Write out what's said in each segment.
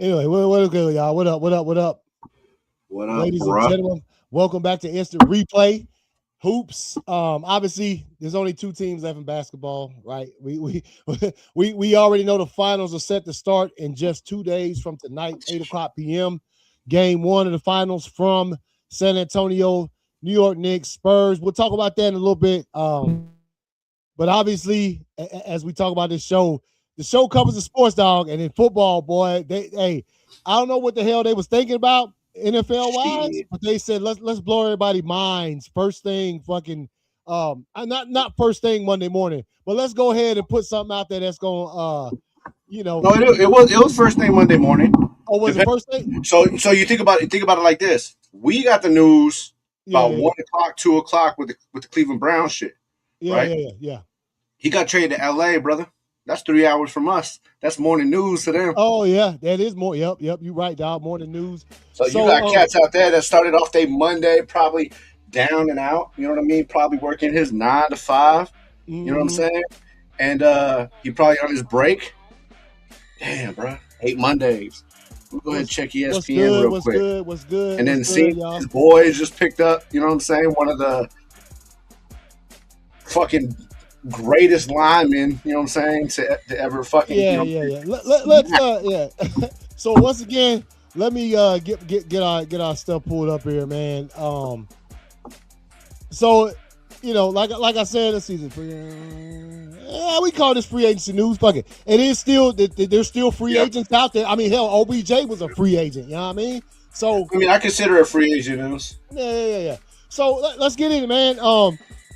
Anyway, what good, y'all? What up? What up? What up? What up, Ladies and bruh? gentlemen, welcome back to Instant Replay. Hoops. Obviously, there's only two teams left in basketball, right? We already know the finals are set to start in just 2 days from tonight, 8 o'clock p.m. Game one of the finals from San Antonio, New York Knicks, Spurs. We'll talk about that in a little bit. But obviously, as we talk about this show, the show covers the sports dog, and in football, boy, I don't know what the hell they was thinking about NFL wise, Shit. but they said let's blow everybody's minds first thing fucking not first thing Monday morning, but let's go ahead and put something out there that's going you know, No, it was first thing Monday morning. oh, was it Depend- first thing? so you think about it like this. We got the news Yeah, about yeah, yeah, 1 o'clock, 2 o'clock with the Cleveland Browns shit, yeah, right? yeah, yeah, yeah. He got traded to LA, brother. That's 3 hours from us. That's morning news to them. Oh yeah, that is more. Yep, you right, dog. Morning news. So you got So cats out there that started off their Monday probably down and out. You know what I mean? Probably working his 9 to 5. You know what I'm mhm. saying? And he probably on his break. Damn, bro. 8 Mondays. We'll go ahead and What's check what's ESPN good? real What's quick. good? What's good? And What's then good, see y'all? his boys just picked up, you know what I'm saying? One of the fucking greatest linemen, you know what I'm saying, to ever fucking, Yeah, yeah, yeah. Let's smack. yeah. So once again, let me get our stuff pulled up here, man. So like I said, this season, we call this free agency news. Fuck it. It is still there's still free Yeah. agents out there. I mean, hell, OBJ was a free agent. You know what I mean? So I mean, I consider it free agent news. yeah. So let's get in, man.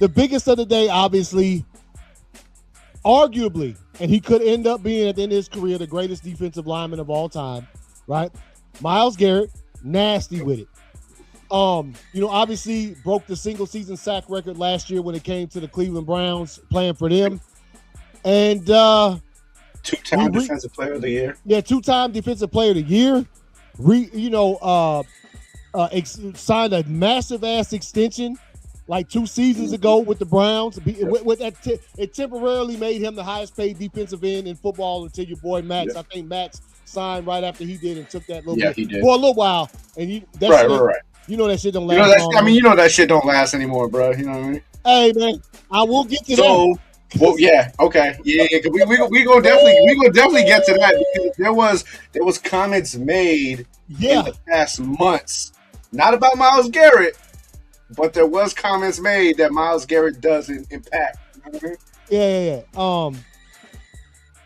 The biggest of the day, obviously, arguably, and he could end up being at the end of his career the greatest defensive lineman of all time, right? Myles Garrett, nasty with it. Obviously broke the single season sack record last year when it came to the Cleveland Browns playing for them. And Two-time defensive player of the year. yeah, two-time defensive player of the year. Signed a massive ass extension like 2 seasons ago with the Browns. It temporarily made him the highest paid defensive end in football until your boy Max. Yeah. I think Max signed right after he did and took that little Yeah, bit he did. for a little while. And Right. that shit don't You know last that. long. I mean, you know that shit don't last anymore, bro. You know what I mean? Hey man, I will get to that. So, well, yeah, okay, yeah. 'Cause we gonna definitely get to that because there was comments made in Yeah, the past months, not about Myles Garrett, but there was comments made that Myles Garrett doesn't impact. You know what I mean? yeah.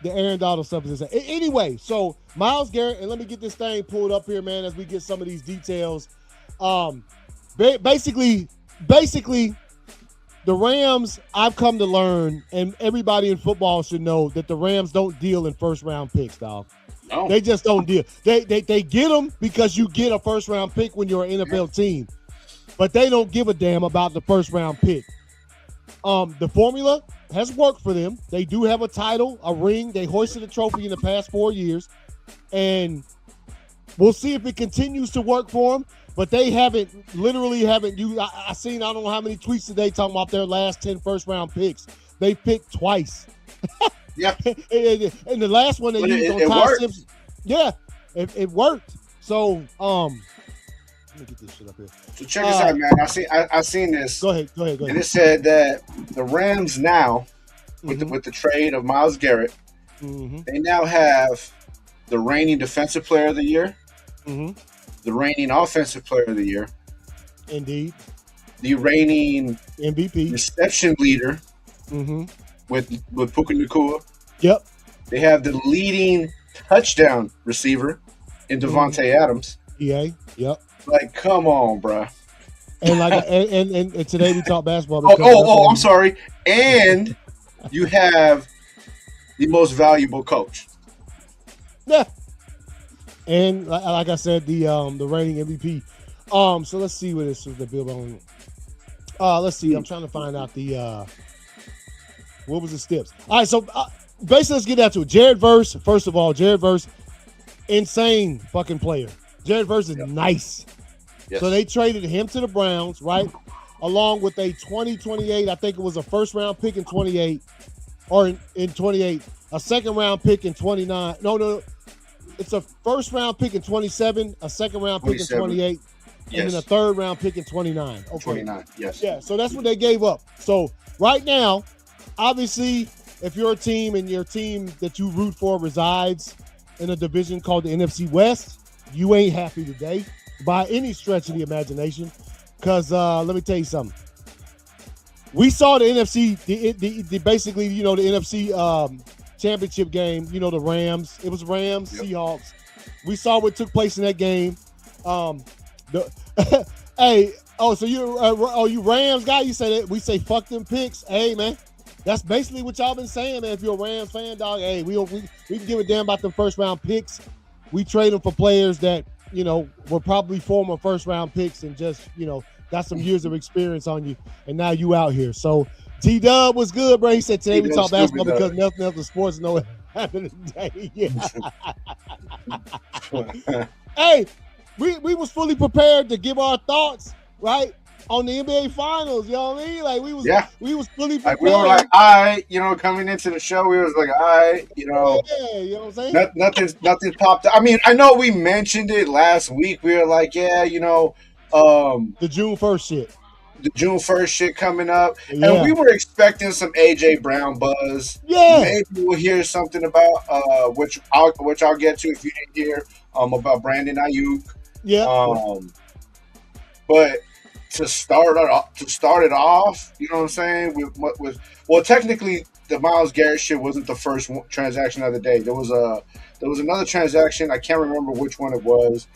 The Aaron Donald stuff is insane. Anyway, so Myles Garrett, and let me get this thing pulled up here, man, as we get some of these details. Basically, the Rams, I've come to learn, and everybody in football should know that the Rams don't deal in first round picks, dog. No. They just don't deal. They get them because you get a first round pick when you're an NFL team, but they don't give a damn about the first round pick. The formula has worked for them. They do have a title, a ring. They hoisted a trophy in the past 4 years, and we'll see if it continues to work for them. But they literally haven't. I seen I don't know how many tweets today talking about their last 10 first round picks. They picked twice. Yeah. And the last one they But used it on Ty worked. Simpson. Yeah, it worked. So let me get this shit up here. So check this out, man. I seen this, Go ahead. and it said that the Rams now, with the trade of Myles Garrett, Mm-hmm. they now have the reigning defensive player of the year, Mm-hmm. the reigning offensive player of the year, Indeed. the reigning MVP. reception leader Mm-hmm. with Puka Nacua. Yep. They have the leading touchdown receiver in Devontae Adams. EA. Yep. Like, come on, bro. And like and today we talk basketball. I'm sorry. And you have the most valuable coach. Yeah. And like I said, the reigning MVP. So let's see what this is the bill on. Let's see. I'm trying to find out the what was the steps. All right, so basically let's get down to it. Jared Verse, first of all, insane fucking player. Jared Verse is nice. Yes. So they traded him to the Browns, right? Along with a 2028, I think it was a first round pick in 28, or in 28, a second round pick in 29. No. It's a first round pick in 27, a second round pick in 27. 28, and then a third round pick in 29. Okay. 29, yes. Yeah, so that's what they gave up. So right now, obviously, if you're a team and your team that you root for resides in a division called the NFC West, you ain't happy today by any stretch of the imagination. Because let me tell you something. We saw the NFC, the basically, the NFC championship game, the Rams. It was Rams, yep. Seahawks. We saw what took place in that game. Hey, so you Rams guy? You say that we say fuck them picks? Hey, man, that's basically what y'all been saying, man. If you're a Rams fan, dog, hey, we can give a damn about them first round picks. We trade them for players that were probably former first round picks and just got some years of experience on you, and now you out here. So T-Dub was good, bro. He said today we talk basketball because nothing else in sports know what happened today. Yeah. Hey, we was fully prepared to give our thoughts, right, on the NBA Finals. You know what I mean? Like we was fully prepared. Like we were like, all right, coming into the show, we was like, all right, Yeah, you know what I'm saying? Nothing's popped up. I mean, I know we mentioned it last week. We were like, yeah, the June 1st shit. The June 1st shit coming up. Yeah. And we were expecting some AJ Brown buzz. Yeah. Maybe we'll hear something about which I'll get to if you didn't hear about Brandon Ayuk. Yeah. But to start it off, you know what I'm saying? With technically the Myles Garrett shit wasn't the first transaction of the day. There was another transaction. I can't remember which one it was.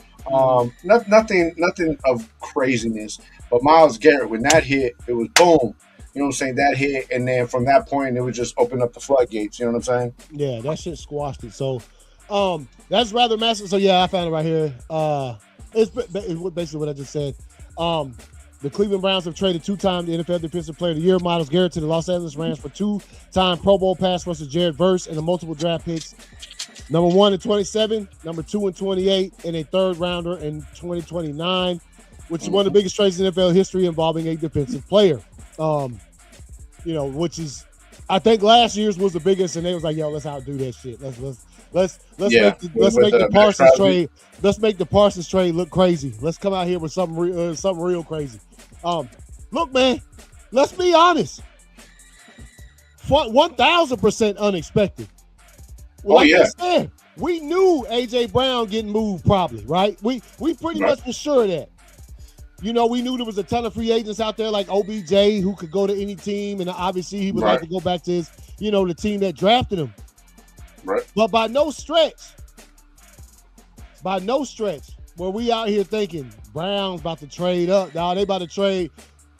Nothing of craziness. But Myles Garrett, when that hit, it was boom. You know what I'm saying? That hit, and then from that point, it would just open up the floodgates. You know what I'm saying? Yeah, that shit squashed it. So, that's rather massive. So yeah, I found it right here. It's basically what I just said. The Cleveland Browns have traded two-time NFL Defensive Player of the Year, Myles Garrett, to the Los Angeles Rams for two-time Pro Bowl pass rusher Jared Verse and the multiple draft picks. Number 1 in 27, number 2 in 28, and a third rounder in 2029, which is one of the biggest trades in NFL history involving a defensive player. Which is, I think last year's was the biggest, and they was like, "Yo, let's outdo that shit. Let's make the Parsons trade. Let's make the Parsons trade look crazy. Let's come out here with something real crazy." Look, man, let's be honest. 1,000% unexpected. Like I said, we knew AJ Brown getting moved probably, right? We pretty much for sure of that. We knew there was a ton of free agents out there like OBJ who could go to any team, and obviously he would like to go back to his, the team that drafted him. Right. But by no stretch, were we out here thinking Brown's about to trade up. Now they about to trade,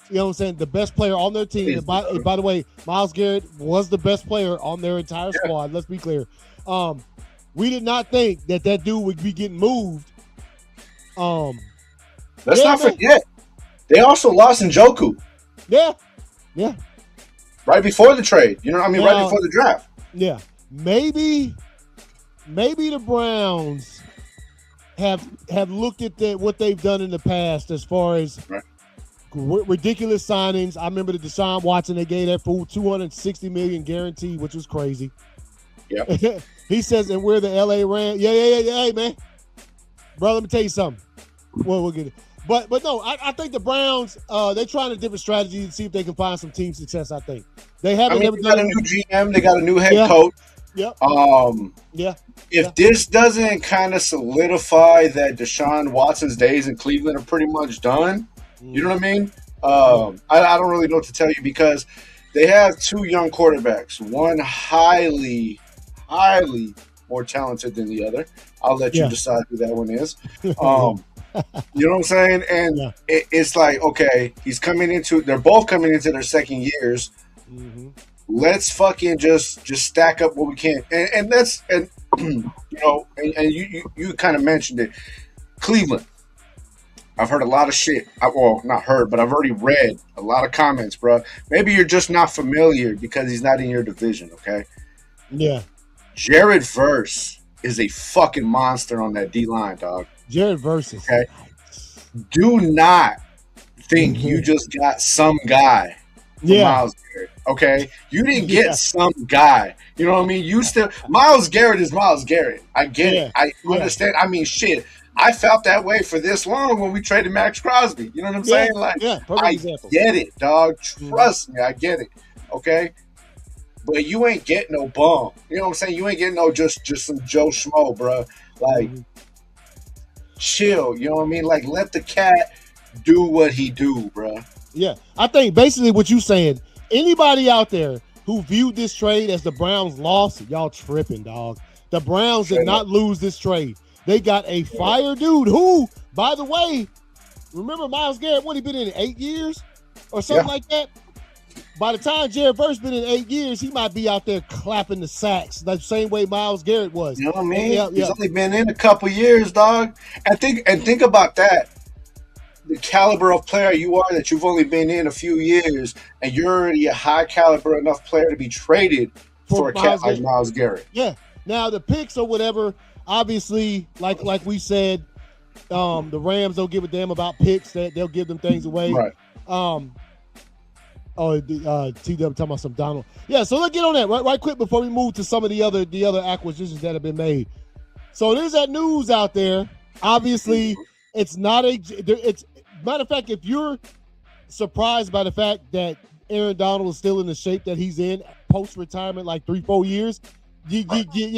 the best player on their team. And by the way, Myles Garrett was the best player on their entire squad. Let's be clear. We did not think that dude would be getting moved. Let's not forget, they also lost Njoku. Yeah. Right before the trade. Right before the draft. Yeah. Maybe the Browns have looked at what they've done in the past as far as ridiculous signings. I remember the Deshaun Watson, they gave that fool $260 million guaranteed, which was crazy. Yeah. He says, and we're the LA Rams. Yeah. Hey, man. Bro, let me tell you something. Well, we'll get it. But no, I think the Browns, they're trying a different strategy to see if they can find some team success, I think. They haven't they got a new GM. They got a new head coach. Yep. If this doesn't kind of solidify that Deshaun Watson's days in Cleveland are pretty much done, you know what I mean? I don't really know what to tell you because they have two young quarterbacks. One highly more talented than the other. I'll let you decide who that one is. You know what I'm saying? And it's like, okay, they're both coming into their second years. Mm-hmm. Let's fucking just stack up what we can. And you kind of mentioned it. Cleveland. I've heard a lot of shit. Not heard, but I've already read a lot of comments, bro. Maybe you're just not familiar because he's not in your division, okay? Yeah. Jared Verse is a fucking monster on that D-line, dog. Jared Verse is okay. Do not think you just got some guy from Myles Garrett. Okay, you didn't get some guy. You know what I mean? You still Myles Garrett is Myles Garrett. I get it. I understand. I mean, shit. I felt that way for this long when we traded Max Crosby. You know what I'm saying? Like, I example. get it, dog. Trust me, I get it. Okay, but you ain't getting no bum. You know what I'm saying? You ain't getting no just some Joe Schmo, bro. Like, chill. You know what I mean? Like, let the cat do what he do, bro. Yeah, I think basically what you saying. Anybody out there who viewed this trade as the Browns lost, y'all tripping, dog. The Browns did not lose this trade. They got a fire dude who, by the way, remember Myles Garrett, what he been in 8 years or something like that? By the time Jared Verse been in 8 years, he might be out there clapping the sacks the same way Myles Garrett was. You know what I mean? He's only been in a couple years, dog. And think about that. The caliber of player you are, that you've only been in a few years, and you're already a high caliber enough player to be traded for a cat like Myles Garrett. Yeah. Now the picks or whatever, obviously, like we said, the Rams don't give a damn about picks. They'll give them things away. Right. TW talking about some Donald. Yeah, so let's get on that right quick before we move to some of the other acquisitions that have been made. So there's that news out there. Obviously, it's not it's matter of fact, if you're surprised by the fact that Aaron Donald is still in the shape that he's in post-retirement, like 3-4 years, you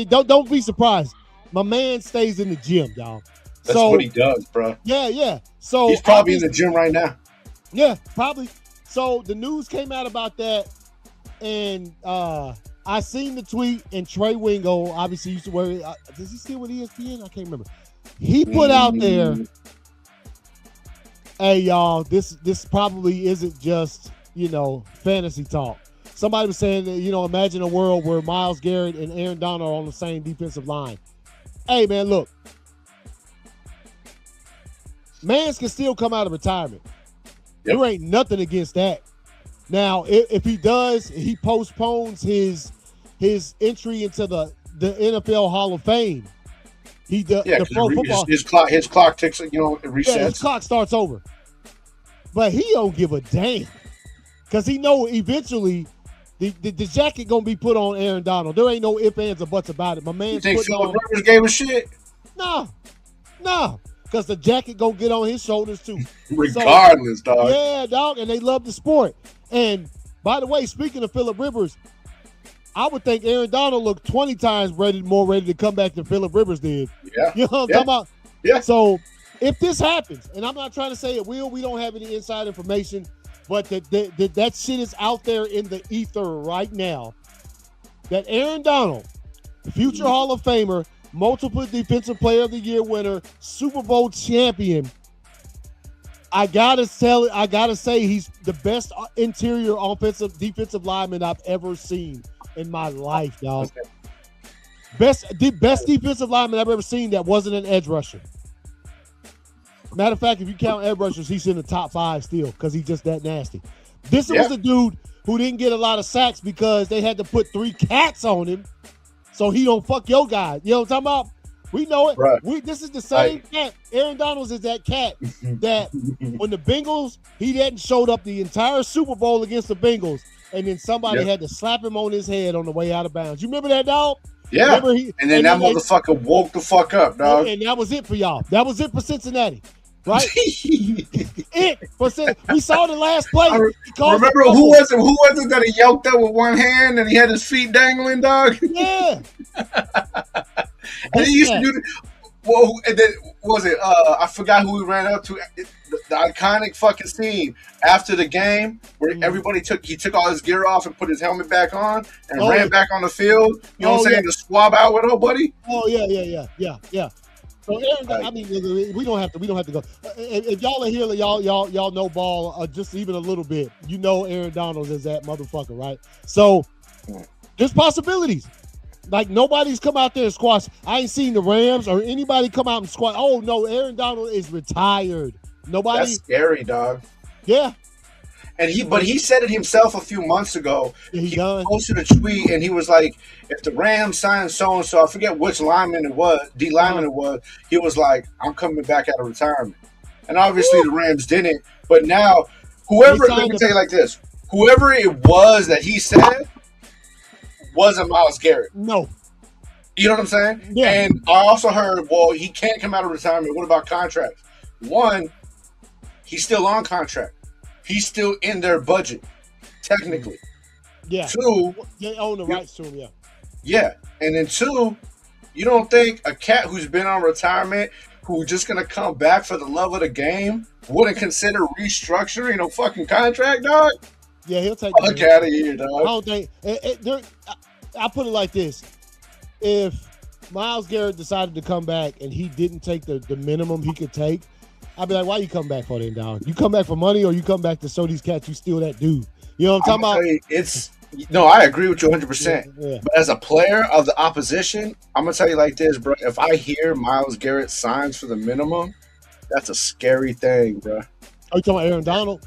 don't be surprised. My man stays in the gym, y'all. That's what he does, bro. Yeah. So he's probably in the gym right now. Yeah, probably. So the news came out about that, and I seen the tweet, and Trey Wingo obviously used to work. Does he still with ESPN? I can't remember. He put out there, hey, y'all, this probably isn't just, fantasy talk. Somebody was saying that, imagine a world where Myles Garrett and Aaron Donald are on the same defensive line. Hey, man, look. Mans can still come out of retirement. There ain't nothing against that. Now, if he does, he postpones his entry into the NFL Hall of Fame. He does the pro football. His clock ticks, it resets. Yeah, his clock starts over. But he don't give a damn, because he know eventually the jacket gonna be put on Aaron Donald. There ain't no ifs, ands, or buts about it. My man's putting on. Philip Rivers gave a shit? No. Because the jacket gonna get on his shoulders too. Regardless, dog. Yeah, dog, and they love the sport. And by the way, speaking of Philip Rivers, I would think Aaron Donald looked 20 times more ready to come back than Philip Rivers did. Yeah. You know what I'm talking about? Yeah. So if this happens, and I'm not trying to say it will, we don't have any inside information, but that shit is out there in the ether right now, that Aaron Donald, future Hall of Famer, multiple Defensive Player of the Year winner, Super Bowl champion. I gotta say he's the best interior defensive lineman I've ever seen in my life, dog. Best defensive lineman I've ever seen that wasn't an edge rusher. Matter of fact, if you count edge rushers, he's in the top 5 still, because he's just that nasty. This was a dude who didn't get a lot of sacks because they had to put 3 cats on him so he don't fuck your guy. You know what I'm talking about? We know it. Right. This is the same cat. Aaron Donald is that cat that when the Bengals, he hadn't showed up the entire Super Bowl against the Bengals, and then somebody had to slap him on his head on the way out of bounds. You remember that, dog? Yeah. And then that motherfucker woke the fuck up, dog. And that was it for y'all. That was it for Cincinnati. Right? We saw the last play. Remember who was it that he yoked up with one hand and he had his feet dangling, dog? Yeah. And he used to do and then what was it? I forgot who he ran up to. The iconic fucking scene after the game where everybody took all his gear off and put his helmet back on and ran back on the field. You know what I'm saying? To swab out with nobody. Oh yeah. So Aaron, I mean, we don't have to go. If y'all are here, y'all know ball just even a little bit. You know Aaron Donald is that motherfucker, right? So there's possibilities. Like, nobody's come out there and squash. I ain't seen the Rams or anybody come out and squash. Oh no, Aaron Donald is retired. Nobody. That's scary, dog. Yeah. And he said it himself a few months ago. He posted a tweet and he was like, if the Rams signed so-and-so, I forget which lineman it was, D lineman it was, he was like, I'm coming back out of retirement. And obviously the Rams didn't. But now, let me tell you like this. whoever it was that he said wasn't Myles Garrett. No. You know what I'm saying? Yeah. And I also heard, well, he can't come out of retirement. What about contracts? One, he's still on contract. He's still in their budget, technically. Yeah. Two, they own the rights to him, yeah. Yeah. And then two, you don't think a cat who's been on retirement, who's just going to come back for the love of the game, wouldn't consider restructuring a fucking contract, dog? Yeah, he'll take Fuck out of here, dog. I don't think I'll put it like this. If Myles Garrett decided to come back and he didn't take the minimum he could take, I'd be like, why you come back for then, dog? You come back for money or you come back to show these cats you still that dude? You know what I'm talking about? No, I agree with you 100%. Yeah. But as a player of the opposition, I'm going to tell you like this, bro. If I hear Myles Garrett signs for the minimum, that's a scary thing, bro. Are you talking about Aaron Donald?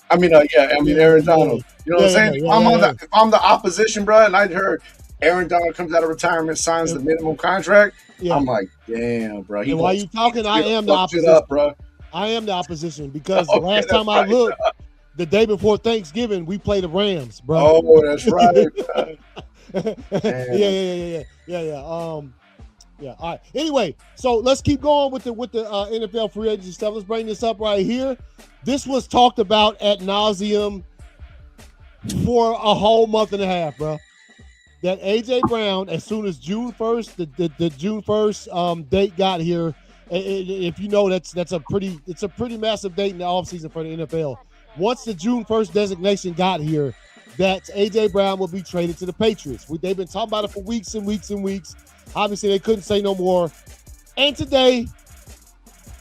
Aaron Donald. You know what I'm saying? If I'm the opposition, bro, and I heard Aaron Donald comes out of retirement, signs the minimum contract, I'm like, damn, bro. And while you talking, I am the opposition. Up, bro. I am the opposition because the last time I looked, the day before Thanksgiving, we played the Rams, bro. Oh, that's right. Yeah. All right. Anyway, so let's keep going with the NFL free agency stuff. Let's bring this up right here. This was talked about ad nauseum for a whole month and a half, bro. That AJ Brown, as soon as June 1st, the June 1st date got here. If you know, it's a pretty massive date in the offseason for the NFL. Once the June 1st designation got here, that AJ Brown will be traded to the Patriots. They've been talking about it for weeks and weeks and weeks. Obviously, they couldn't say no more. And today,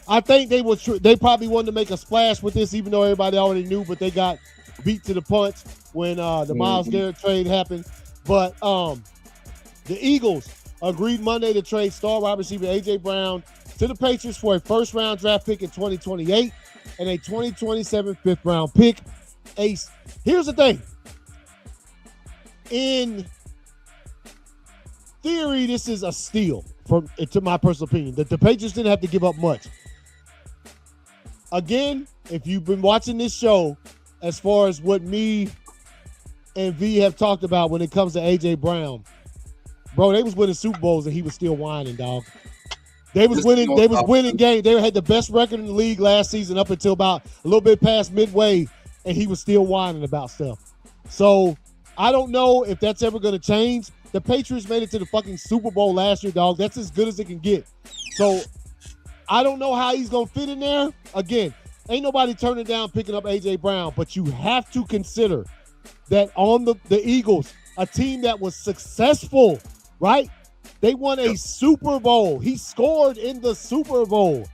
I think they probably wanted to make a splash with this, even though everybody already knew, but they got beat to the punch when the Myles Garrett trade happened. But the Eagles agreed Monday to trade star wide receiver AJ Brown to the Patriots for a first-round draft pick in 2028 and a 2027 fifth-round pick. Here's the thing. In theory, this is a steal, to my personal opinion. The Patriots didn't have to give up much. Again, if you've been watching this show, as far as what me and V have talked about when it comes to AJ Brown, bro, they was winning Super Bowls and he was still whining, dog. They was winning games. They had the best record in the league last season up until about a little bit past midway, and he was still whining about stuff. So I don't know if that's ever going to change. The Patriots made it to the fucking Super Bowl last year, dog. That's as good as it can get. So I don't know how he's going to fit in there. Again, ain't nobody turning down picking up AJ Brown, but you have to consider that on the Eagles, a team that was successful, right? They won a Super Bowl. He scored in the Super Bowl.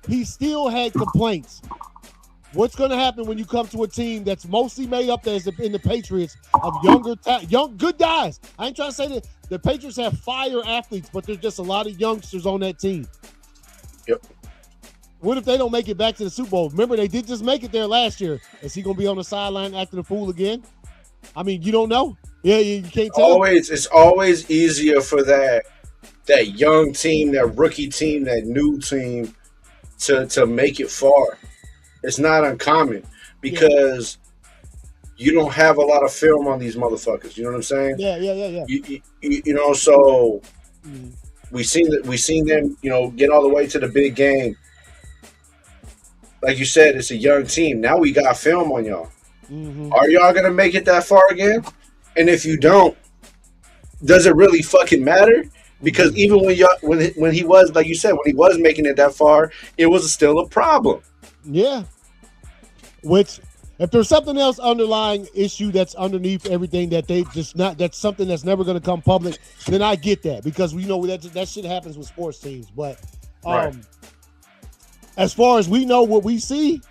He still had complaints. What's going to happen when you come to a team that's mostly made up in the Patriots of young, good guys? I ain't trying to say that the Patriots have fire athletes, but there's just a lot of youngsters on that team. Yep. What if they don't make it back to the Super Bowl? Remember, they did just make it there last year. Is he going to be on the sideline acting a fool again? I mean, you don't know. Yeah, you can't tell. It's always easier for that young team, that rookie team, that new team to make it far. It's not uncommon because you don't have a lot of film on these motherfuckers. You know what I'm saying? Yeah. You know, so we seen them, get all the way to the big game. Like you said, it's a young team. Now we got film on y'all. Mm-hmm. Are y'all gonna make it that far again? And if you don't, does it really fucking matter? Because even when he was, like you said, when he was making it that far, it was still a problem. Yeah. Which, if there's something else underlying issue that's underneath everything that they just not, that's something that's never going to come public, then I get that because we know that shit happens with sports teams. But as far as we know what we see,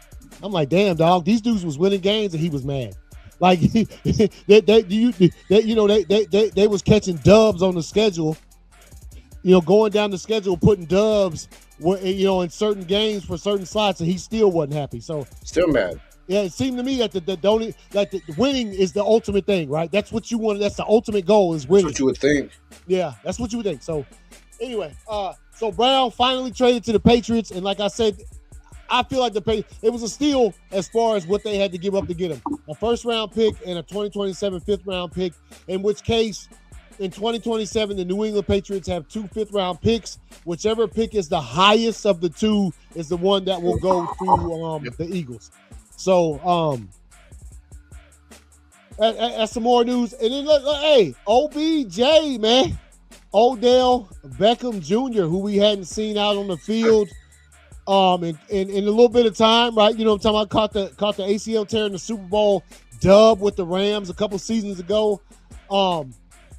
I'm like, damn, dog, these dudes was winning games and he was mad. Like they was catching dubs on the schedule, going down the schedule, putting dubs, in certain games for certain slots, and he still wasn't happy. So still mad. Yeah, it seemed to me that the winning is the ultimate thing, right? That's what you want. That's the ultimate goal is winning. That's what you would think. Yeah, that's what you would think. So anyway, so Brown finally traded to the Patriots, and like I said, I feel like it was a steal as far as what they had to give up to get him. A first-round pick and a 2027 fifth-round pick, in which case, in 2027, the New England Patriots have 2 fifth-round picks. Whichever pick is the highest of the 2 is the one that will go through the Eagles. So, that's some more news. And then, hey, OBJ, man. Odell Beckham Jr., who we hadn't seen out on the field in a little bit of time, right? You know what I'm talking about? Caught the ACL tear in the Super Bowl dub with the Rams a couple seasons ago.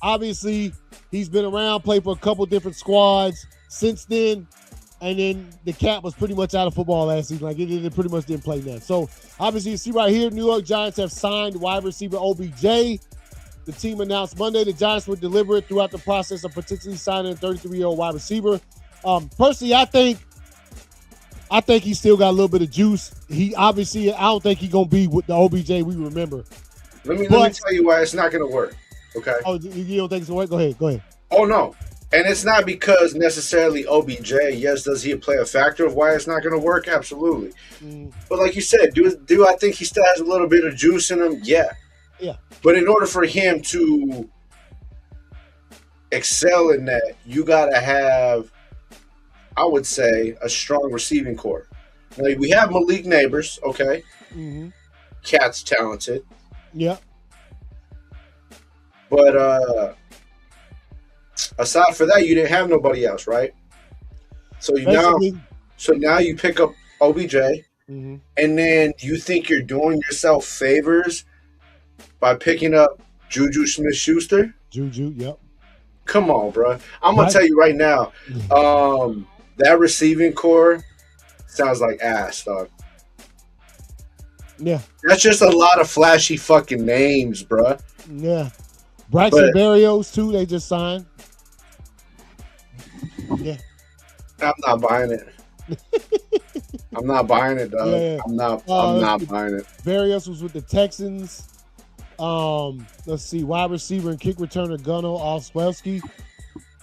Obviously, he's been around, played for a couple different squads since then, and then the cap was pretty much out of football last season. Like, it pretty much didn't play now. So, obviously, you see right here, New York Giants have signed wide receiver OBJ. The team announced Monday the Giants would deliver it throughout the process of potentially signing a 33-year-old wide receiver. Personally, I think he still got a little bit of juice. He obviously, I don't think he's gonna be with the OBJ we remember. Let me tell you why it's not gonna work. Okay. Oh, you don't think it's gonna work? Go ahead. Oh no, and it's not because necessarily OBJ. Yes, does he play a factor of why it's not gonna work? Absolutely. But like you said, do I think he still has a little bit of juice in him? Yeah. Yeah. But in order for him to excel in that, you got to have, I would say, a strong receiving core. Like, we have Malik Neighbors, okay? Mm-hmm. Cat's talented. Yeah. But aside for that, you didn't have nobody else, right? So now you pick up OBJ, and then you think you're doing yourself favors by picking up Juju Smith-Schuster? Juju, yep. Come on, bro. I'm going to tell you right now, that receiving core sounds like ass, dog. Yeah. That's just a lot of flashy fucking names, bro. Yeah. Braxton Berrios, too, they just signed. Yeah. I'm not buying it. I'm not buying it, dog. Yeah. I'm not buying it. Berrios was with the Texans. Let's see, wide receiver and kick returner Gunnar Olszewski.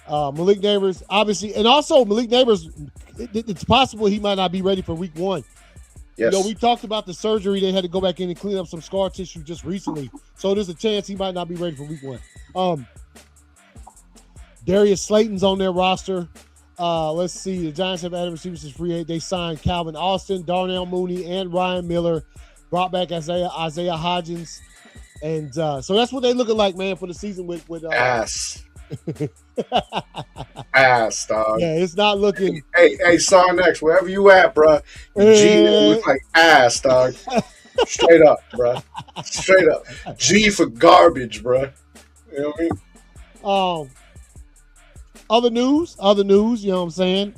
Malik Neighbors, obviously, and also Malik Neighbors, it's possible he might not be ready for week 1. Yes. We talked about the surgery. They had to go back in and clean up some scar tissue just recently. So there's a chance he might not be ready for week 1. Darius Slayton's on their roster. Let's see, the Giants have added receivers as free agent. They signed Calvin Austin, Darnell Mooney, and Ryan Miller. Brought back Isaiah Hodgins. And so that's what they looking like, man, for the season with ass. Ass, dog. Yeah, it's not looking. Hey, Sarnex, wherever you at, bro. G looks like ass, dog. Straight up, bro. Straight up. G for garbage, bro. You know what I mean? Other news, you know what I'm saying?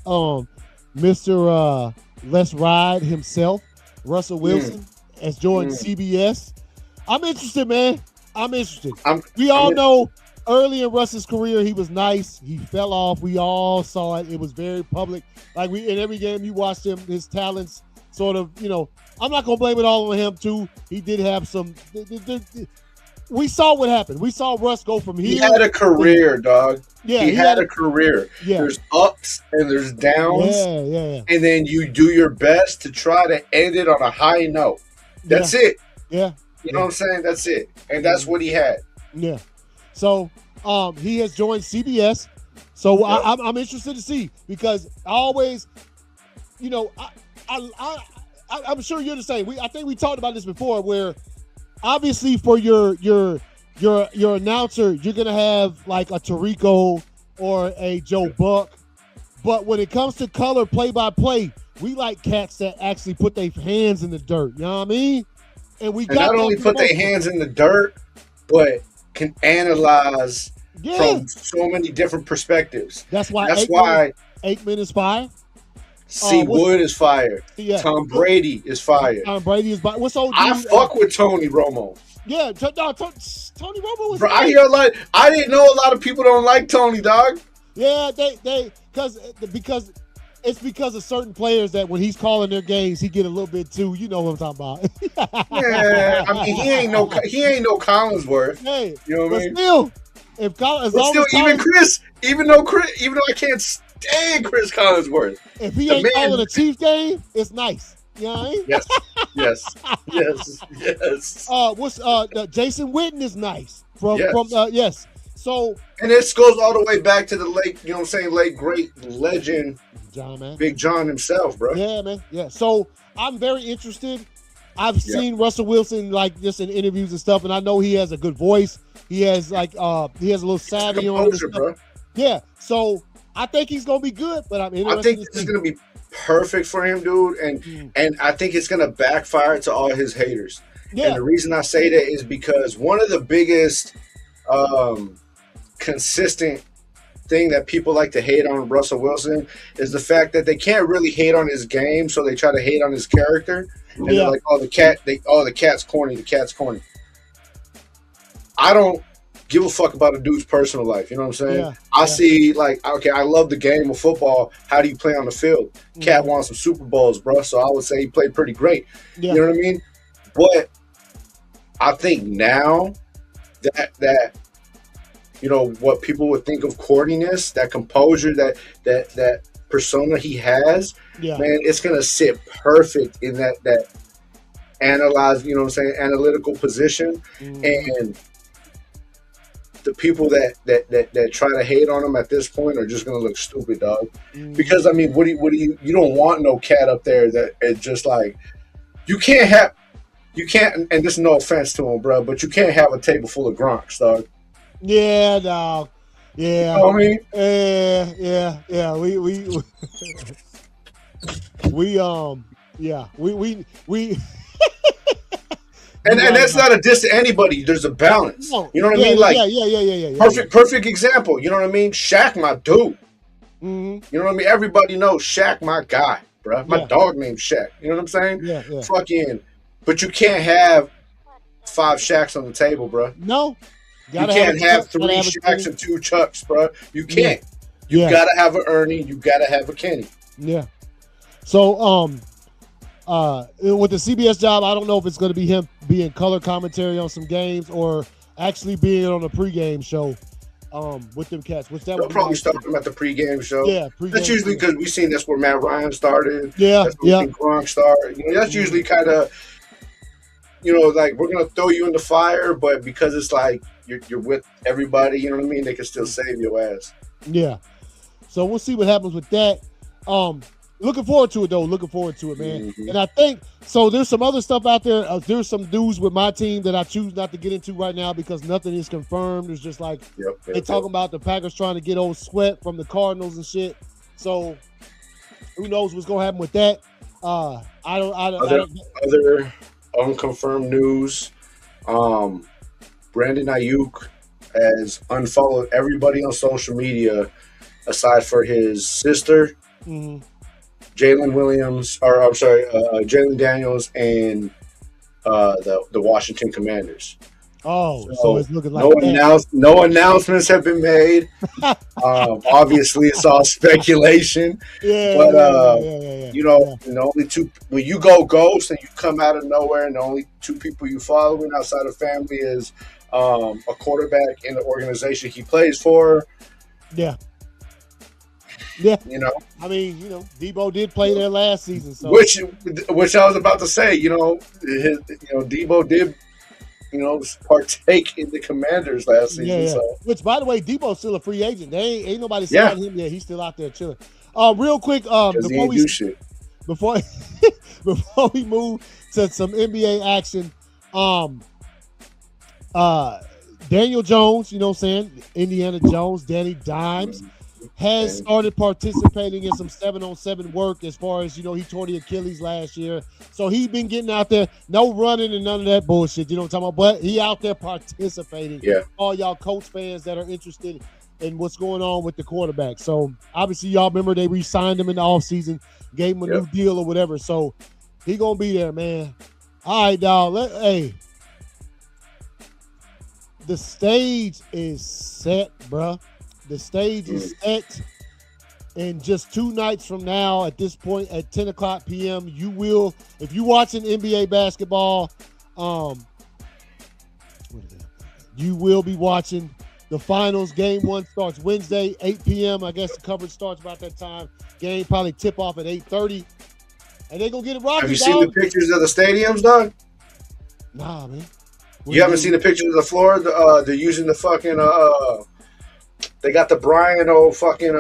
Mr. Let's Ride himself, Russell Wilson, has joined CBS. I'm interested, man. I'm interested. We all know early in Russ's career, he was nice. He fell off. We all saw it. It was very public. Like, in every game you watched him, his talents sort of, I'm not going to blame it all on him, too. He did have some. We saw what happened. We saw Russ go from here. He had a career, dog. Yeah, he had a career. Yeah. There's ups and there's downs. Yeah. And then you do your best to try to end it on a high note. That's it. Yeah. You know what I'm saying? That's it. And that's what he had. Yeah. So he has joined CBS. So I'm interested to see, because I always, I'm sure you're the same. I think we talked about this before, where obviously for your announcer, you're gonna have like a Tirico or a Joe Buck. But when it comes to color play-by-play, we like cats that actually put their hands in the dirt. You know what I mean? And not only put their hands in the dirt, but can analyze from so many different perspectives. That's why Aikman is fire. Wood is fire. Yeah. Tom Brady is fire. Tom Brady is fire. What's old? I fuck with Tony Romo. Yeah, Tony Romo was. Bro, I hear a lot. I didn't know a lot of people don't like Tony, dog. Yeah, they because it's of certain players that when he's calling their games, he get a little bit too. You know what I'm talking about? Yeah, I mean he ain't no Collinsworth. Hey, you know what I mean? Still, even though I can't stand Chris Collinsworth, if he ain't calling a Chiefs game, it's nice. You know what I mean? Yes. What's the Jason Witten is nice from Yes. yes. So And this goes all the way back to the late, you know what I'm saying, late great legend, John, man. Big John himself, bro. Yeah, man. Yeah. So I'm very interested. I've seen Russell Wilson like just in interviews and stuff, and I know he has a good voice. He has like he has a little savvy on him, bro. Yeah. So I think he's gonna be good, but I'm interested. I think this is gonna be perfect for him, dude, and I think it's gonna backfire to all his haters. Yeah. And the reason I say that is because one of the biggest consistent thing that people like to hate on Russell Wilson is the fact that they can't really hate on his game, so they try to hate on his character. And they're like, the cat's corny, the cat's corny. I don't give a fuck about a dude's personal life. You know what I'm saying? I see, like, okay, I love the game of football. How do you play on the field? Cat won some Super Bowls, bro. So I would say he played pretty great. You know what I mean? But I think now that you know what people would think of corniness, that composure, that persona he has, man, it's gonna sit perfect in that analyze, you know what I'm saying, analytical position. And the people that try to hate on him at this point are just gonna look stupid, dog. Because I mean, what do you don't want no cat up there that it's just like you can't, and this is no offense to him, bro, but you can't have a table full of Gronks, dog. Yeah, dog. Yeah. You know what I mean? Yeah. We And that's not a diss to anybody. There's a balance. You know what I mean? Like, perfect example. You know what I mean? Shaq, my dude. You know what I mean? Everybody knows Shaq, my guy, bro. My dog named Shaq. You know what I'm saying? Yeah. Fucking, but you can't have 5 Shaqs on the table, bro. No. You can't have 3 Shaqs and 2 Chucks, bro. You can't. You gotta have an Ernie. You gotta have a Kenny. Yeah. So, with the CBS job, I don't know if it's going to be him being color commentary on some games or actually being on a pregame show with them cats. Which that They'll probably start him at the pregame show. Yeah, that's usually because we've seen that's where Matt Ryan started. Yeah, that's where Gronk started. You know, that's usually kind of, you know, like we're gonna throw you in the fire, but because it's like you're with everybody, you know what I mean? They can still save your ass. Yeah. So we'll see what happens with that. Looking forward to it, though. Looking forward to it, man. And I think, so there's some other stuff out there. There's some news with my team that I choose not to get into right now because nothing is confirmed. It's just like they talking about the Packers trying to get old Sweat from the Cardinals and shit. So who knows what's going to happen with that. Other unconfirmed news, Brandon Ayuk has unfollowed everybody on social media aside for his sister, Jalen Daniels, and the Washington Commanders. So it's looking like no announcements have been made. Obviously, it's all speculation. You know, the only two, when you go ghost and you come out of nowhere, and the only 2 people you following outside of family is a quarterback in the organization he plays for. Yeah. You know, I mean, you know, Debo did play there last season, so which I was about to say. You know, Debo did, you know, partake in the Commanders last season. So. Which, by the way, Debo's still a free agent. Ain't nobody signed him yet. He's still out there chilling. Real quick, before we move to some NBA action, Daniel Jones, you know what I'm saying, Indiana Jones, Danny Dimes, has started participating in some 7-on-7 work as far as, you know, he tore the Achilles last year. So he's been getting out there, no running and none of that bullshit, you know what I'm talking about? But he out there participating. Yeah. All y'all Colts fans that are interested in what's going on with the quarterback. So obviously y'all remember they re-signed him in the offseason, gave him a new deal or whatever. So he going to be there, man. All right, dog. Hey. The stage is set, bruh. The stage is set, and just 2 nights from now, at this point, at 10 o'clock p.m., you will, if you're watching NBA basketball, you will be watching the finals. Game 1 starts Wednesday, 8 p.m. I guess the coverage starts about that time. Game probably tip off at 8:30. and they gonna get it rocking. Have you seen the pictures of the stadiums, dog? Nah, man. You haven't seen the pictures of the floor? They're using the fucking they got the Brian fucking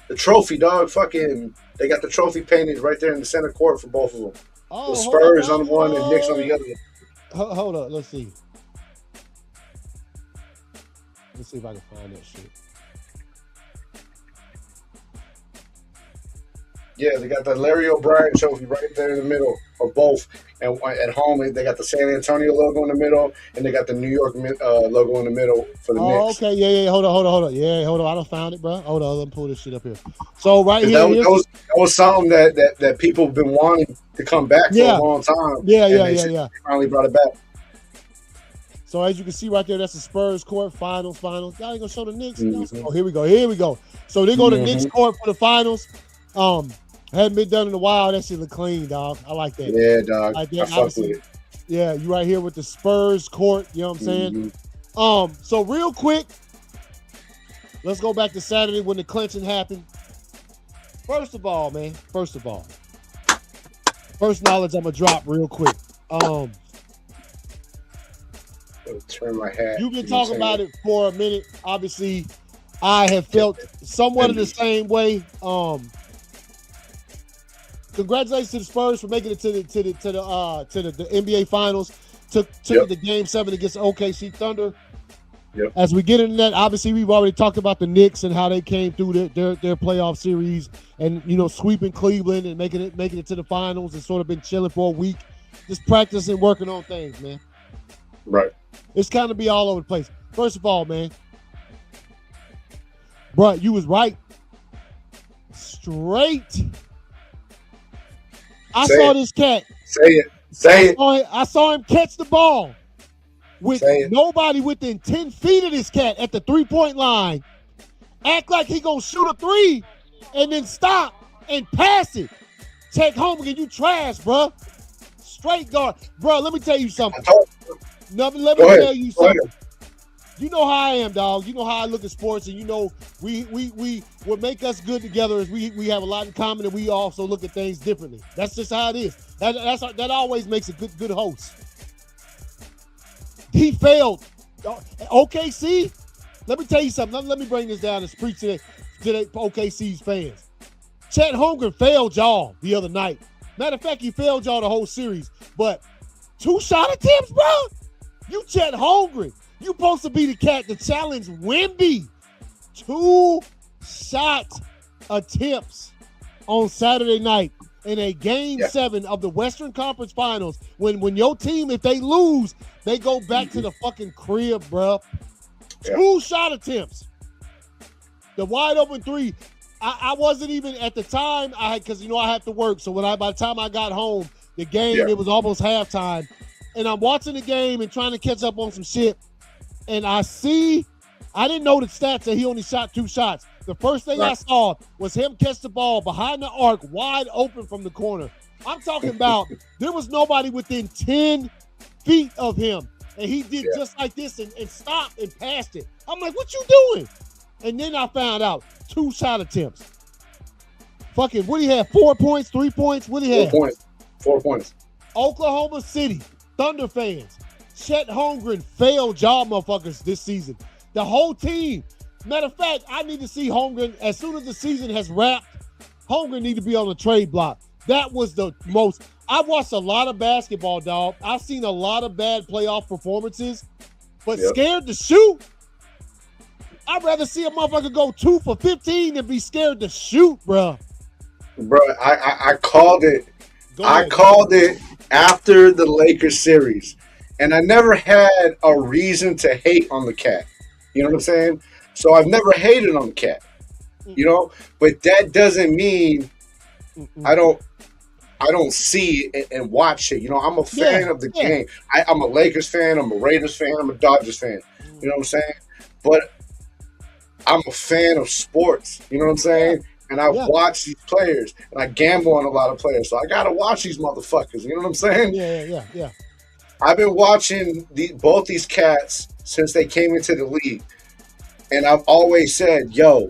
the trophy, dog. Fucking they got the trophy painted right there in the center court for both of them. Oh, the Spurs on one and Knicks on the other. Hold up, let's see. Let's see if I can find that shit. Yeah, they got the Larry O'Brien trophy right there in the middle of both. And at home, they got the San Antonio logo in the middle, and they got the New York logo in the middle for the Knicks. Okay, yeah. Hold on. Yeah, hold on. I done found it, bro. Hold on, let me pull this shit up here. So right here, that was something that people have been wanting to come back for a long time. Yeah. They finally brought it back. So as you can see right there, that's the Spurs court finals. Y'all ain't gonna show the Knicks. Mm-hmm. Oh, here we go. So they go to Knicks court for the finals. Hadn't been done in a while. That shit look clean, dog. I like that. Yeah, dog. Like that. I fuck with it. Yeah, you right here with the Spurs court. You know what I'm saying? Mm-hmm. So real quick, let's go back to Saturday when the clinching happened. First of all, first knowledge I'm gonna drop real quick. Turn my hat. You've been talking about it for a minute. Obviously, I have felt somewhat of the same way. Congratulations to the Spurs for making it to the NBA Finals. Took the Game 7 against OKC Thunder. Yep. As we get into that, obviously we've already talked about the Knicks and how they came through their playoff series and sweeping Cleveland and making it to the finals and sort of been chilling for a week, just practicing, working on things, man. Right. It's kind of be all over the place. First of all, man, bro, you was right. Straight. I saw this cat. Say it. I saw him catch the ball with nobody within 10 feet of this cat at the 3-point line. Act like he gonna shoot a three and then stop and pass it. Check home again. You trash, bro. Straight guard. Bro, let me tell you something. Let me tell you something. You know how I am, dog. You know how I look at sports, and we what make us good together is we have a lot in common, and we also look at things differently. That's just how it is. That always makes a good host. He failed. OKC. Let me tell you something. Let me bring this down and preach to the OKC's fans. Chet Holmgren failed y'all the other night. Matter of fact, he failed y'all the whole series. But 2 shot attempts, bro. You Chet Holmgren. You supposed to be the cat to challenge Wemby. 2 shot attempts on Saturday night in a Game 7 of the Western Conference Finals. When your team, if they lose, they go back to the fucking crib, bro. 2 shot attempts. The wide open three. I wasn't even at the time. Because I have to work. So by the time I got home, the game it was almost halftime, and I'm watching the game and trying to catch up on some shit. And I didn't know the stats that he only shot 2 shots. The first thing I saw was him catch the ball behind the arc, wide open from the corner. I'm talking about there was nobody within 10 feet of him. And he did just like this and stopped and passed it. I'm like, what you doing? And then I found out 2 shot attempts. Fucking, what do you have? 4 points, 3 points? What do you have? 4 points. Oklahoma City, Thunder fans. Chet Holmgren failed y'all motherfuckers this season. The whole team. Matter of fact, I need to see Holmgren, as soon as the season has wrapped, Holmgren need to be on the trade block. That was the most. I've watched a lot of basketball, dog. I've seen a lot of bad playoff performances, but scared to shoot? I'd rather see a motherfucker go 2 for 15 than be scared to shoot, bro. Bro, I called it. I called it after the Lakers series. And I never had a reason to hate on the cat. You know what I'm saying? So I've never hated on the cat. But that doesn't mean I don't see it and watch it. I'm a fan of the game. I'm a Lakers fan. I'm a Raiders fan. I'm a Dodgers fan. You know what I'm saying? But I'm a fan of sports. You know what I'm saying? And I watch these players, and I gamble on a lot of players. So I got to watch these motherfuckers. You know what I'm saying? Yeah. I've been watching both these cats since they came into the league. And I've always said, yo,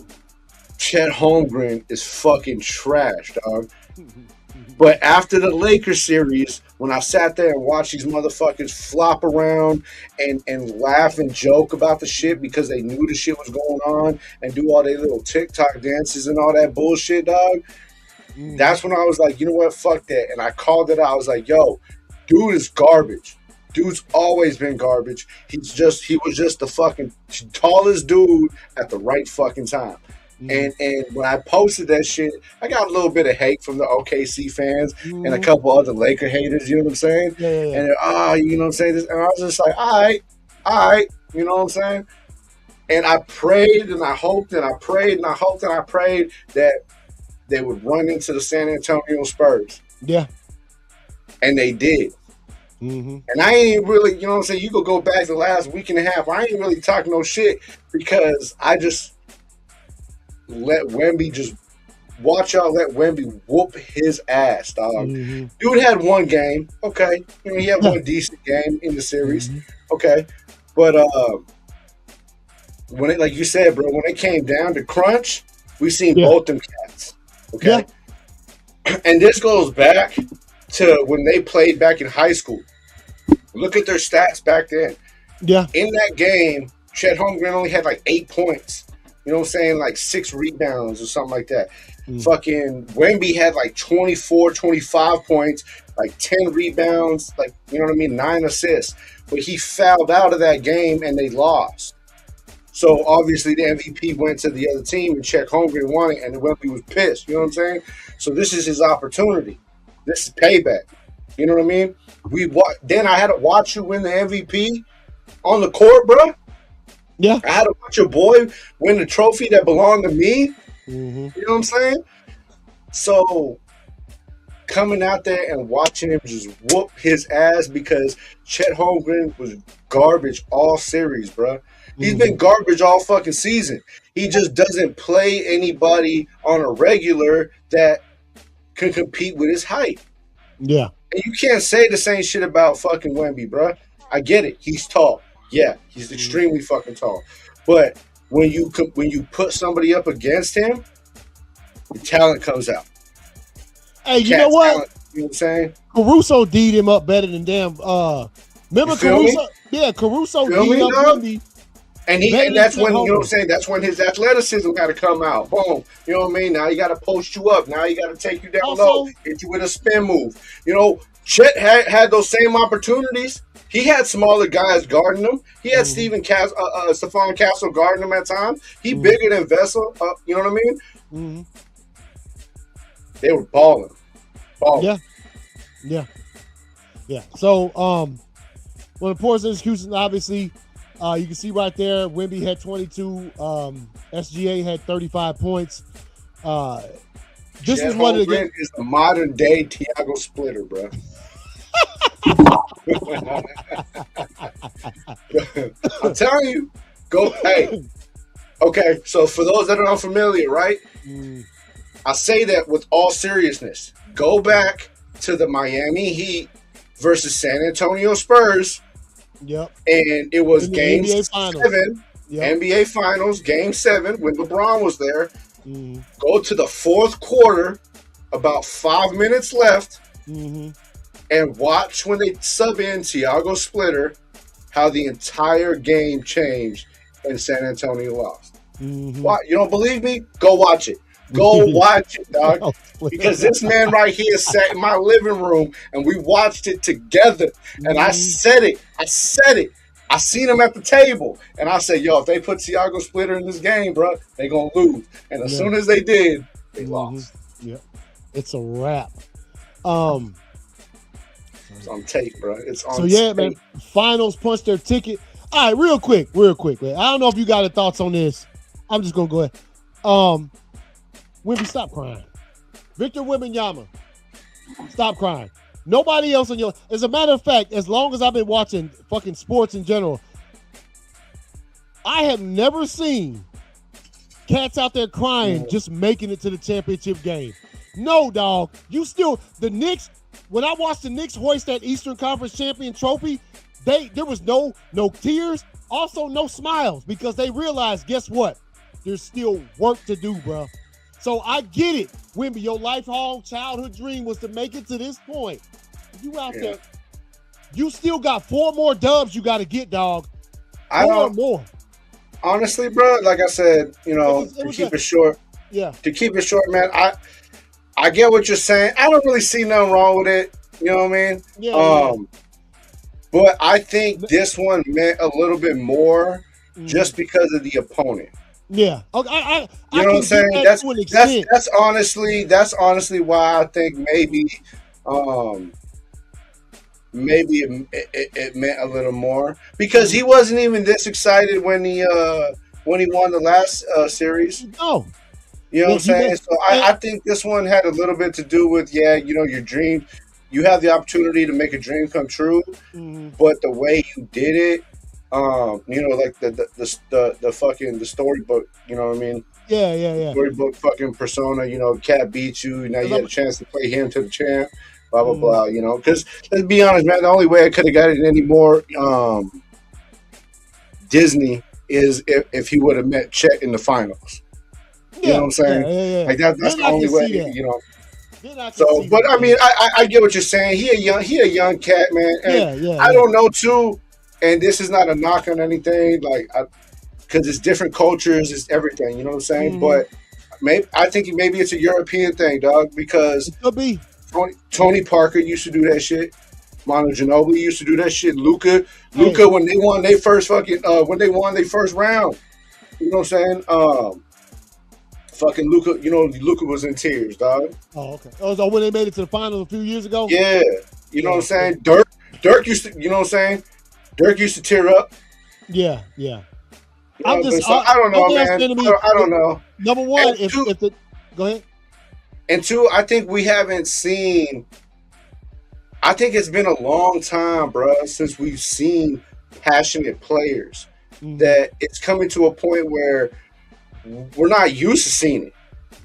Chet Holmgren is fucking trash, dog. But after the Lakers series, when I sat there and watched these motherfuckers flop around and laugh and joke about the shit because they knew the shit was going on and do all their little TikTok dances and all that bullshit, dog, that's when I was like, you know what, fuck that. And I called it out. I was like, yo, dude is garbage. Dude's always been garbage. He was just the fucking tallest dude at the right fucking time. And when I posted that shit, I got a little bit of hate from the OKC fans and a couple other Laker haters, you know what I'm saying? Yeah. And you know what I'm saying? And I was just like, all right, you know what I'm saying? And I prayed and I hoped and I prayed and I hoped and I prayed that they would run into the San Antonio Spurs. Yeah. And they did. And I ain't really, you know what I'm saying? You could go back the last week and a half. I ain't really talking no shit because I just let Wemby watch y'all let Wemby whoop his ass, dog. Dude had one game, okay. You know, he had one decent game in the series, okay. But when it, like you said, bro, when it came down to crunch, we seen both them cats, okay. And this goes back to when they played back in high school. Look at their stats back then. Yeah. In that game, Chet Holmgren only had like 8 points. You know what I'm saying? Like 6 rebounds or something like that. Fucking Wemby had like 24, 25 points, like 10 rebounds, like, you know what I mean? 9 assists. But he fouled out of that game and they lost. So obviously the MVP went to the other team and Chet Holmgren won it and Wemby was pissed. You know what I'm saying? So this is his opportunity. This is payback. You know what I mean? Then I had to watch you win the MVP on the court, bro. Yeah. I had to watch your boy win the trophy that belonged to me. You know what I'm saying? So coming out there and watching him just whoop his ass because Chet Holmgren was garbage all series, bro. He's been garbage all fucking season. He just doesn't play anybody on a regular that can compete with his height. Yeah. And you can't say the same shit about fucking Wemby, bro. I get it. He's tall. Yeah, he's extremely fucking tall. But when you put somebody up against him, the talent comes out. Hey, you know what? Talent, you know what I'm saying? Caruso D'd him up better than damn. Remember Caruso? Me? Yeah, Caruso D'd up Wemby. And that's when, you know what I'm saying, that's when his athleticism got to come out. Boom. You know what I mean? Now he got to post you up. Now he got to take you down low, hit you with a spin move. You know, Chet had those same opportunities. He had smaller guys guarding him. He had Stephon Castle guarding him at times. He bigger than Vessel. You know what I mean? They were balling. Yeah. So, well, the poor execution, obviously, you can see right there, Wemby had 22. SGA had 35 points. This Chet is one of the is the modern day Tiago Splitter, bro. I'm telling you, hey. Okay, so for those that are unfamiliar, right? I say that with all seriousness. Go back to the Miami Heat versus San Antonio Spurs. Yep. And it was game NBA 7, NBA Finals, game 7, when LeBron was there. Go to the fourth quarter, about 5 minutes left, and watch when they sub in Tiago Splitter, how the entire game changed and San Antonio lost. Why? You don't believe me? Go watch it. Go watch it, dog. Because this man right here sat in my living room and we watched it together. And I said it. I seen him at the table. And I said, yo, if they put Tiago Splitter in this game, bro, they going to lose. And as soon as they did, they lost. Yeah. It's a wrap. It's on tape, bro. It's on tape. So, man. Finals punched their ticket. All right, real quick. Man. I don't know if you got any thoughts on this. I'm just going to go ahead. Wemby, stop crying. Victor Wembanyama, stop crying. Nobody else in your... As a matter of fact, as long as I've been watching fucking sports in general, I have never seen cats out there crying just making it to the championship game. No, dog. The Knicks, when I watched the Knicks hoist that Eastern Conference champion trophy, there was no tears, also no smiles, because they realized, guess what? There's still work to do, bro. So I get it. Wimby, your lifelong childhood dream was to make it to this point. You out there, you still got 4 more dubs you got to get, dog. 4 more. Honestly, bro, like I said, to keep it short. Yeah. To keep it short, man, I get what you're saying. I don't really see nothing wrong with it. You know what I mean? Yeah. But I think this one meant a little bit more just because of the opponent. Yeah. Okay. You know what I'm saying? That's honestly why I think maybe it meant a little more, because he wasn't even this excited when he won the last series. No. You know what I'm saying? So I think this one had a little bit to do with, your dream. You have the opportunity to make a dream come true, but the way you did it, like the storybook, you know what I mean? Yeah. Storybook fucking persona, Cat beats you, now you had a chance to play him to the champ, blah, blah, blah, because let's be honest, man, the only way I could have got it any more Disney is if he would have met Chet in the finals. You know what I'm saying? Yeah. Like that's the only way, So, but I mean, I get what you're saying. He a young cat, man. And I don't know too. And this is not a knock on anything, like, because it's different cultures, it's everything. You know what I'm saying? But I think maybe it's a European thing, dog. Because it could be. Tony Parker used to do that shit. Manu Ginobili used to do that shit. Luka, when they won their first when they won their first round. You know what I'm saying? Fucking Luka, Luka was in tears, dog. Oh, okay. So when they made it to the finals a few years ago? Yeah. You know what I'm saying? Dirk used to, you know what I'm saying? Dirk used to tear up. Yeah. I don't know, man. I don't know. Number one, go ahead. And two, I think we haven't seen. I think it's been a long time, bro, since we've seen passionate players. That it's coming to a point where we're not used to seeing it.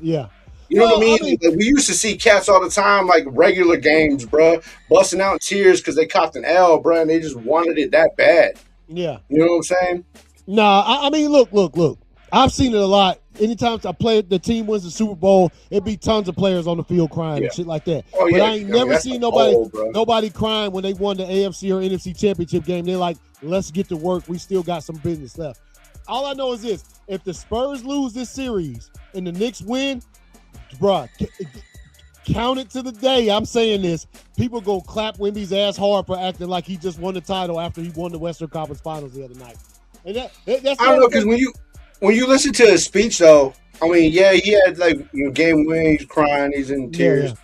Yeah. You know what I mean? Like, we used to see cats all the time, like regular games, bro, busting out in tears because they copped an L, bro, and they just wanted it that bad. Yeah. You know what I'm saying? Nah, I mean, look. I've seen it a lot. Anytime the team wins the Super Bowl, it'd be tons of players on the field crying and shit like that. Oh, but I ain't never seen nobody crying when they won the AFC or NFC championship game. They're like, let's get to work. We still got some business left. All I know is this. If the Spurs lose this series and the Knicks win, bruh, count it to the day. I'm saying this. People go clap Wemby's ass hard for acting like he just won the title after he won the Western Conference Finals the other night. And that's I don't know, because when you listen to his speech, though, I mean, yeah, he had game winning, he's crying, he's in tears. Yeah.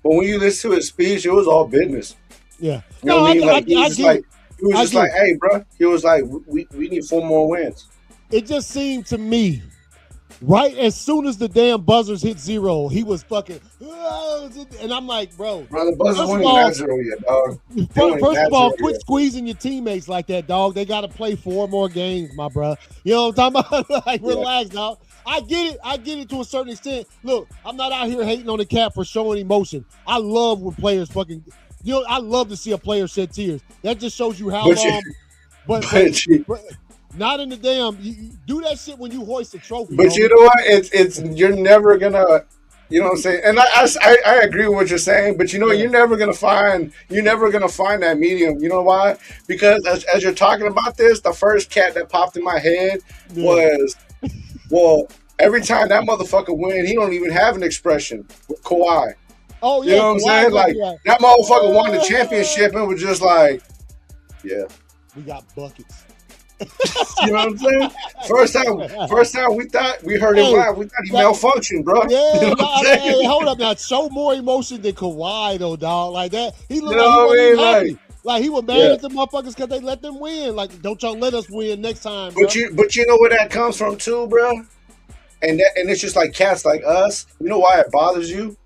But when you listen to his speech, it was all business. Yeah. You know what I mean? Like, he was just like, hey, bro. He was like, we need 4 more wins. It just seemed to me, right as soon as the damn buzzers hit 0, he was fucking, and I'm like, bro. The buzzers weren't even 0 yet, dog. First of all, quit squeezing your teammates like that, dog. They got to play 4 more games, my bro. You know what I'm talking about? Like, relax, dog. I get it to a certain extent. Look, I'm not out here hating on the cat for showing emotion. I love when players fucking, I love to see a player shed tears. That just shows you how long. But not in the damn. You do that shit when you hoist a trophy. But you know what? It's you're never gonna. You know what I'm saying? And I agree with what you're saying. But you're never gonna find that medium. You know why? Because as you're talking about this, the first cat that popped in my head was, well, every time that motherfucker win, he don't even have an expression with Kawhi. Oh yeah, you know what I'm saying? Like that motherfucker won the championship and was just like, yeah, we got buckets. You know what I'm saying? First time we heard him laugh, we thought he malfunctioned, bro. Yeah, you know hold up now. Show more emotion than Kawhi though, dog. Like that, he looked like he wasn't happy. Like he was mad at the motherfuckers because they let them win. Like, don't y'all let us win next time, bro. But you know where that comes from too, bro? And it's just like cats like us. You know why it bothers you?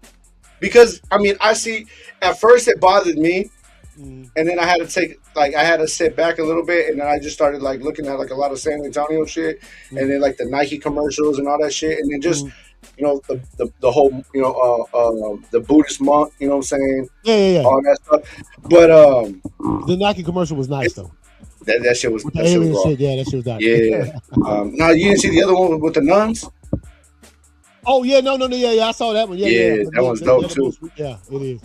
Because I mean, I see. At first, it bothered me. And then I had to sit back a little bit, and then I just started like looking at like a lot of San Antonio shit, and then like the Nike commercials and all that shit, and then just the whole the Buddhist monk, you know what I'm saying? Yeah. All that stuff. But the Nike commercial was nice though. That shit was with the alien shit. Yeah, that shit was nice. Yeah. Now you didn't see the other one with the nuns? Oh yeah, no, yeah, I saw that one. Yeah. That one's dope too. Yeah, it is.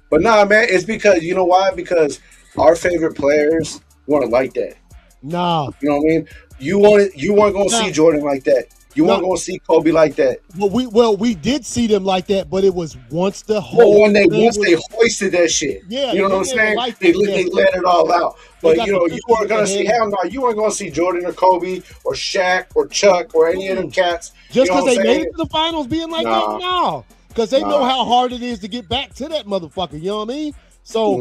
But nah, man, it's because you know why? Because our favorite players weren't like that. Nah, you know what I mean. You weren't gonna see Jordan like that. You weren't gonna see Kobe like that. We did see them like that, but it was once the whole once they hoisted that shit. Yeah, you know what I'm saying. They let it all out. But you weren't gonna see hell no. You weren't gonna see Jordan or Kobe or Shaq or Chuck or any of them cats. Just because they made it to the finals being like that, no. Because they know how hard it is to get back to that motherfucker. You know what I mean? So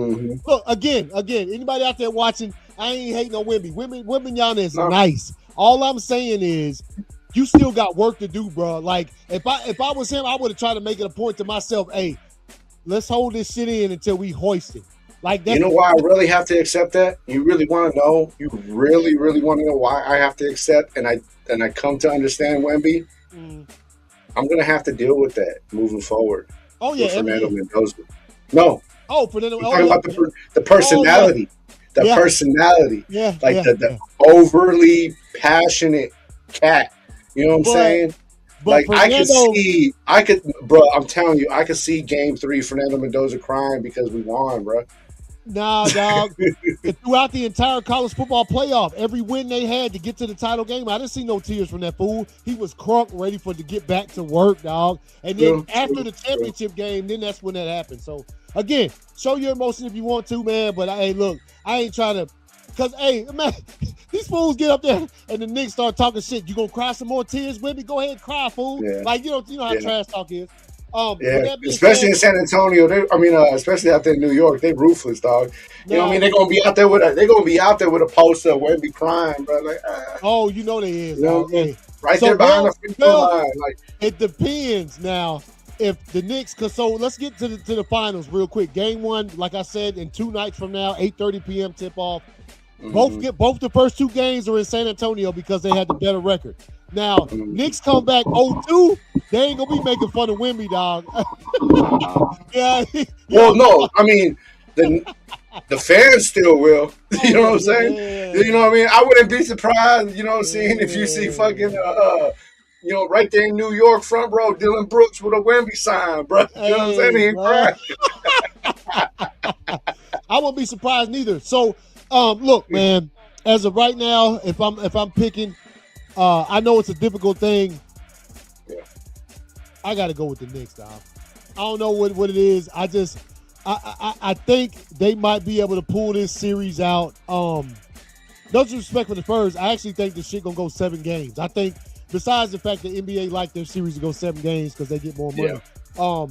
look again. Anybody out there watching? I ain't hating on Wemby. Wembanyama is nice. All I'm saying is, you still got work to do, bro. Like if I was him, I would have tried to make it a point to myself. Hey, let's hold this shit in until we hoist it. Like that. You know why I really have to accept that? You really want to know? You really, really want to know why I have to accept and I come to understand Wemby? I'm gonna have to deal with that moving forward. Oh yeah, Fernando Mendoza. No. Oh, Fernando. I'm talking about the personality. The personality. The overly passionate cat. You know what I'm saying? Like Fernando, I'm telling you, I could see Game 3 Fernando Mendoza crying because we won, bro. Nah, dog. Throughout the entire college football playoff, every win they had to get to the title game, I didn't see no tears from that fool. He was crunk, ready to get back to work, dog. And then after the championship game, then that's when that happened. So again, show your emotion if you want to, man. But hey, look, I ain't trying to. Because, hey, man, these fools get up there and the Knicks start talking shit. You going to cry some more tears with me? Go ahead and cry, fool. Yeah. Like, you know how trash talk is. Especially in San Antonio. Especially out there in New York. They ruthless, dog. You know what I mean? They're going to be out there with a poster of Wemby crying, bro. Like, oh, you know they is. You know what I mean? Right there behind the free throw line. Like, it depends now. If the Knicks, so let's get to the finals real quick. Game 1, like I said, in 2 nights from now, 8:30 p.m. tip-off. Both the first 2 games are in San Antonio because they had the better record. Now, Knicks come back 0-2. They ain't gonna be making fun of Wemby, dog. Well, no, I mean the fans still will. You know what I'm saying? Yeah. You know what I mean? I wouldn't be surprised. You know what I'm saying? If you see fucking right there in New York, front row, Dylan Brooks with a Wemby sign, bro. You know what I'm saying? He ain't crying. I won't be surprised neither. So. Look, man. As of right now, if I'm picking, I know it's a difficult thing. Yeah. I got to go with the Knicks, dog. I don't know what it is. I think they might be able to pull this series out. No disrespect for the Spurs, I actually think this shit gonna go 7 games. I think besides the fact that NBA like their series to go 7 games because they get more money. Yeah.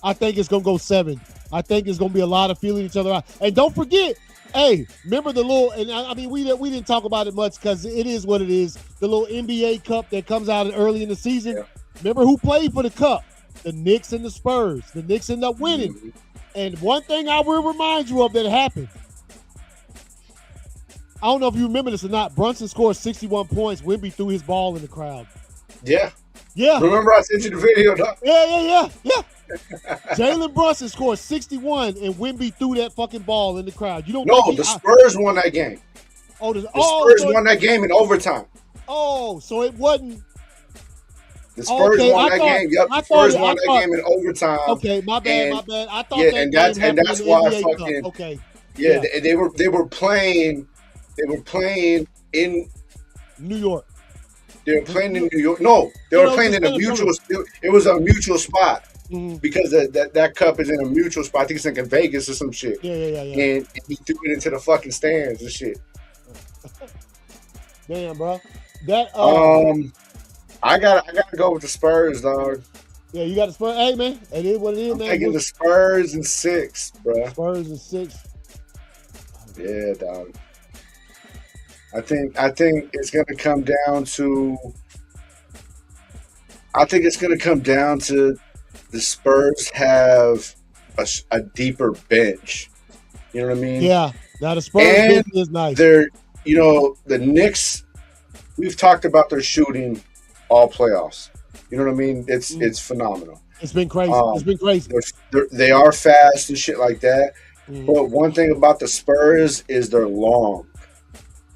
I think it's gonna go 7. I think it's gonna be a lot of feeling each other out. And don't forget. Hey, remember the little, and I mean, we didn't talk about it much because it is what it is. The little NBA Cup that comes out early in the season. Yeah. Remember who played for the Cup? The Knicks and the Spurs. The Knicks end up winning. Mm-hmm. And one thing I will remind you of that happened. I don't know if you remember this or not. Brunson scored 61 points. Wemby threw his ball in the crowd. Yeah. Yeah. Remember I sent you the video, though? Yeah. Jalen Brunson scored 61 and Wemby threw that fucking ball in the crowd. You don't know the Spurs won that game. The Spurs won that game in overtime. Oh, so it wasn't. The Spurs won that game. Yep, the Spurs won that game in overtime. Okay, my bad. I thought that that's why fucking Cup. Okay. Yeah, they were playing in New York. They were playing in New York. No, they were playing in a mutual. It was a mutual spot. Mm-hmm. Because that cup is in a mutual spot. I think it's like in Vegas or some shit. Yeah. And he threw it into the fucking stands and shit. Damn, bro. That I gotta go with the Spurs, dog. Yeah, you got the Spurs. Hey, man, it is what it is, man. I'm taking the Spurs in 6, bro. Spurs in 6. Yeah, dog. I think it's gonna come down to. I think it's gonna come down to. The Spurs have a deeper bench. You know what I mean? Yeah. Now the Spurs bench is nice. They're, the Knicks. We've talked about their shooting all playoffs. You know what I mean? It's phenomenal. It's been crazy. They are fast and shit like that. But one thing about the Spurs is they're long.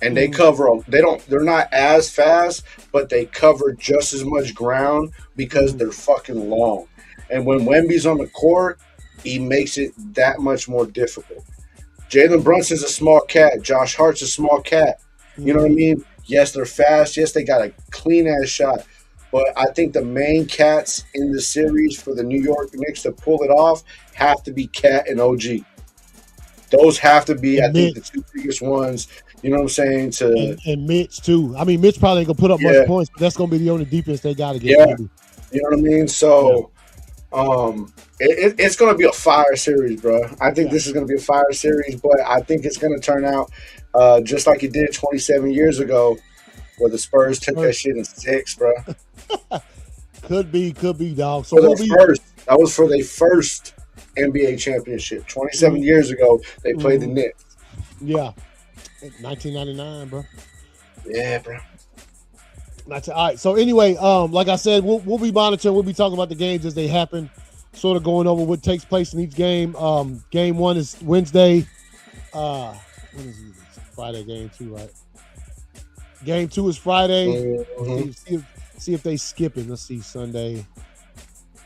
and they cover. They're not as fast, but they cover just as much ground because they're fucking long. And when Wemby's on the court, he makes it that much more difficult. Jalen Brunson's a small cat. Josh Hart's a small cat. You know what I mean? Yes, they're fast. Yes, they got a clean ass shot. But I think the main cats in the series for the New York Knicks to pull it off have to be Cat and OG. Those have to be, I think, the two biggest ones. You know what I'm saying? And Mitch too. I mean, Mitch probably ain't gonna put up much points, but that's gonna be the only defense they got to get. Yeah, you know what I mean. So, it's gonna be a fire series, bro. I think this is gonna be a fire series, but I think it's gonna turn out just like it did 27 years ago, where the Spurs took that shit in 6, bro. Could be, dog. So that was for their first NBA championship 27 years ago. They played the Knicks. Yeah, 1999, bro. Yeah, bro. All right. So anyway, like I said, we'll be monitoring. We'll be talking about the games as they happen, sort of going over what takes place in each game. Game 1 is Wednesday. When is it? Friday. Game 2, right? Game 2 is Friday. See if they skip it. Let's see. Sunday.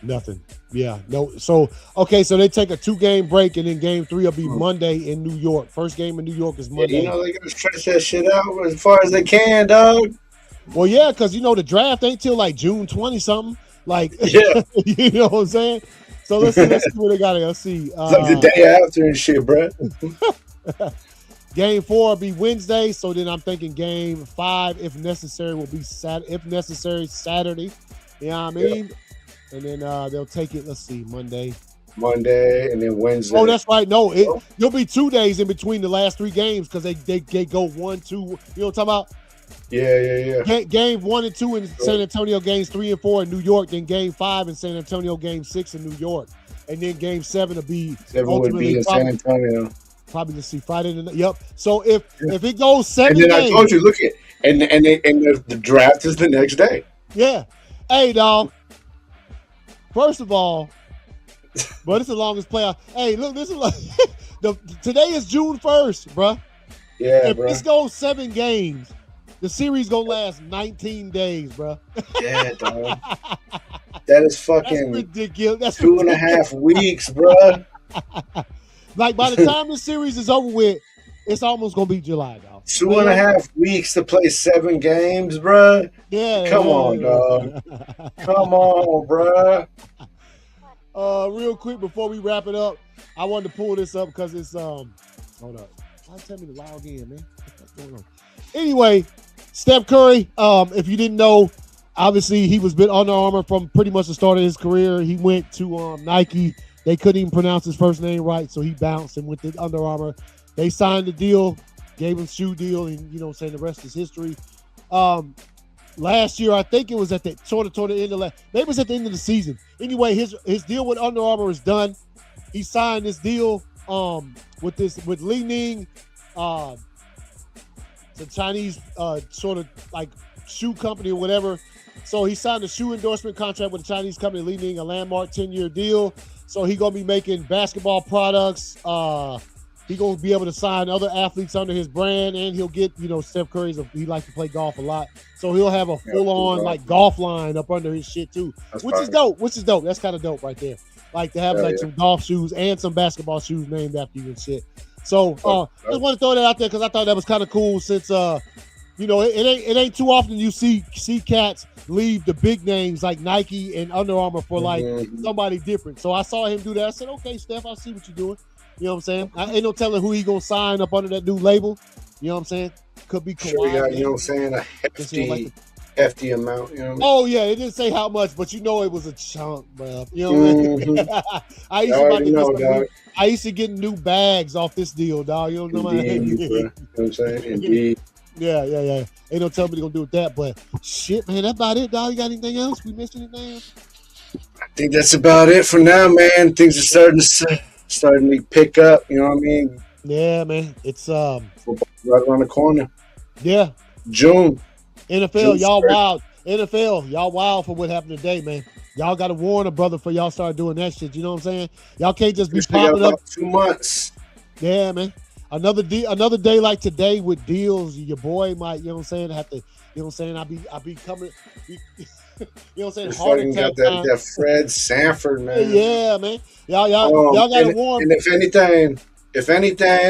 Nothing. Yeah. No. So okay. So they take a 2-game break, and then game 3 will be Monday in New York. First game in New York is Monday. Yeah, they're gonna stretch that shit out as far as they can, dog. Well, yeah, because the draft ain't till like June 20 something. Like, yeah, you know what I'm saying. So let's see what they got. Let's see. It's like the day after and shit, bro. Game 4 will be Wednesday. So then I'm thinking game 5, if necessary, will be Saturday. You know what I mean? Yeah. And then they'll take it. Let's see, Monday, and then Wednesday. Oh, that's right. No, there'll be 2 days in between the last 3 games because they go 1, 2. You know what I'm talking about? Yeah. Game 1 and 2 in San Antonio, games 3 and 4 in New York, then game 5 in San Antonio, game 6 in New York, and then game 7 will be in San Antonio. Probably to see Friday night. Yep. So if it goes 7 and then games, I told you, look at and the draft is the next day. Yeah. Hey, dog. First of all, but it's the longest playoff. Hey, look, this is like today is June 1st, bro. Yeah, if this goes 7 games, the series gonna last 19 days, bro. Yeah, dog. That is fucking That's ridiculous. That's 2.5 weeks, bro. Like by the time the series is over with, it's almost gonna be July, dog. 2.5 weeks to play 7 games, bro. Yeah. Come on, dog. Come on, bro. Real quick before we wrap it up, I wanted to pull this up because it's hold up. Why tell me to log in, man? What's going on? Anyway, Steph Curry, if you didn't know, obviously he was been Under Armour from pretty much the start of his career. He went to Nike. They couldn't even pronounce his first name right, so he bounced and went to Under Armour. They signed the deal, gave him shoe deal, and saying the rest is history. Last year, I think it was at the toward the end of maybe it was at the end of the season. Anyway, his deal with Under Armour is done. He signed this deal with Li Ning, the Chinese sort of like shoe company or whatever. So he signed a shoe endorsement contract with a Chinese company, Li Ning, a landmark 10-year deal. So he gonna be making basketball products. He gonna be able to sign other athletes under his brand, and he'll get Steph Curry's. He likes to play golf a lot, so he'll have a full-on like golf line up under his shit too, which is dope. That's kind of dope right there. Like to have some golf shoes and some basketball shoes named after you and shit. So just want to throw that out there because I thought that was kind of cool since it ain't too often you see cats leave the big names like Nike and Under Armour for like somebody different. So I saw him do that. I said, okay, Steph, I see what you're doing. You know what I'm saying? I ain't no telling who he gonna sign up under that new label. You know what I'm saying? Could be Kawhi. Sure, you know what I'm saying? A hefty amount. You know what I mean? Oh yeah, it didn't say how much, but it was a chunk, bro. You know what I mean? I used to get new bags off this deal, dog. You don't know Indeed, you know what I'm saying? Indeed. Yeah. Ain't no telling me they're gonna do with that, but shit, man, that's about it, dog. You got anything else? We missed anything? I think that's about it for now, man. Things are starting to pick up. You know what I mean? Yeah, man. It's football right around the corner. Yeah. June. NFL, y'all wild. NFL, y'all wild for what happened today, man. Y'all got to warn a brother for y'all start doing that shit. You know what I'm saying? Y'all can't just be popping up. 2 months. Yeah, man. another day like today with deals, your boy might, you know what I'm saying, have to, you know what I'm saying, I'll be coming, you know what I'm saying, heart Fucking attack got that, time. that Fred Sanford, man. Yeah, man. Y'all got to warm. And if anything,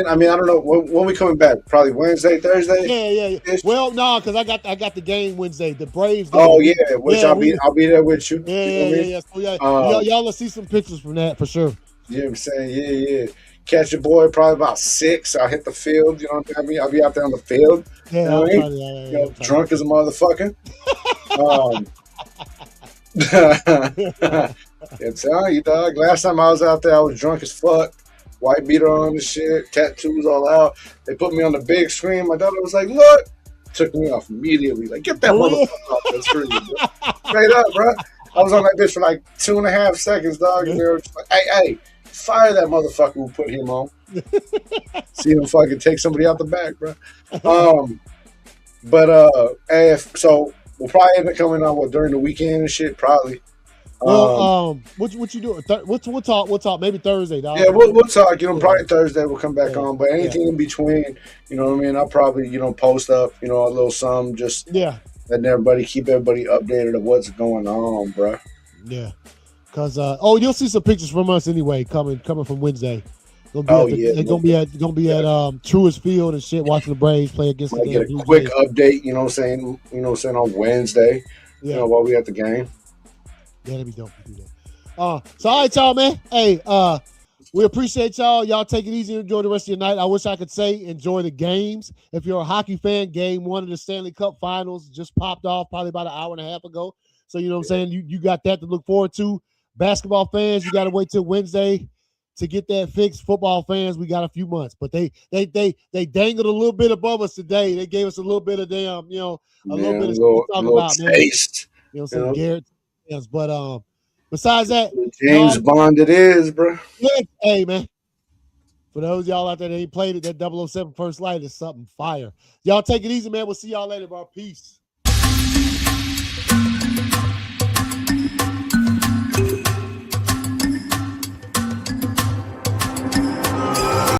I mean, I don't know when we coming back. Probably Wednesday, Thursday. Yeah. Well, no, because I got the game Wednesday, the Braves game. Oh yeah, which Yeah, I'll be there with you. Yeah, You know what I mean? yeah. So y'all will see some pictures from that for sure. You know what I'm saying? Yeah. Catch your boy probably about 6. I'll hit the field. You know what I mean? I'll be out there on the field. Yeah, you know what I mean? Drunk as a motherfucker. I'm telling you, dog. Last time I was out there, I was drunk as fuck. White beater on and shit, tattoos all out. They put me on the big screen. My daughter was like, "Look," took me off immediately. Like, get that motherfucker off that screen, bro. Straight up, bro. I was on that bitch for like 2.5 seconds, dog. And they were just like, hey, fire that motherfucker who put him on. See him fucking take somebody out the back, bro. So we'll probably end up coming on during the weekend and shit, probably. Well, what you doing? We'll talk. Maybe Thursday, dog. Yeah, we'll talk. You know, probably Thursday we'll come back on. But anything in between, you know what I mean? I'll probably, post up, a little something, just letting everybody keep everybody updated of what's going on, bro. Yeah, because you'll see some pictures from us anyway coming from Wednesday. They're gonna be at Truist Field and shit, watching the Braves play against the get a quick update. You know what I'm saying? On Wednesday, while we at the game. Yeah, that'd be dope to do that. So all right, y'all, man. Hey, we appreciate y'all. Y'all take it easy and enjoy the rest of your night. I wish I could say enjoy the games. If you're a hockey fan, game 1 of the Stanley Cup Finals just popped off probably about an hour and a half ago. So you know what I'm saying? You got that to look forward to. Basketball fans, you got to wait till Wednesday to get that fixed. Football fans, we got a few months. But they dangled a little bit above us today. They gave us a little bit of damn, a little bit of to talk about, taste. Man. You know what I'm saying? Garrett. Yes, but besides that, James Bond it is, bro. Hey, man. For those of y'all out there that ain't played it, that 007 First Light is something fire. Y'all take it easy, man. We'll see y'all later, bro. Peace.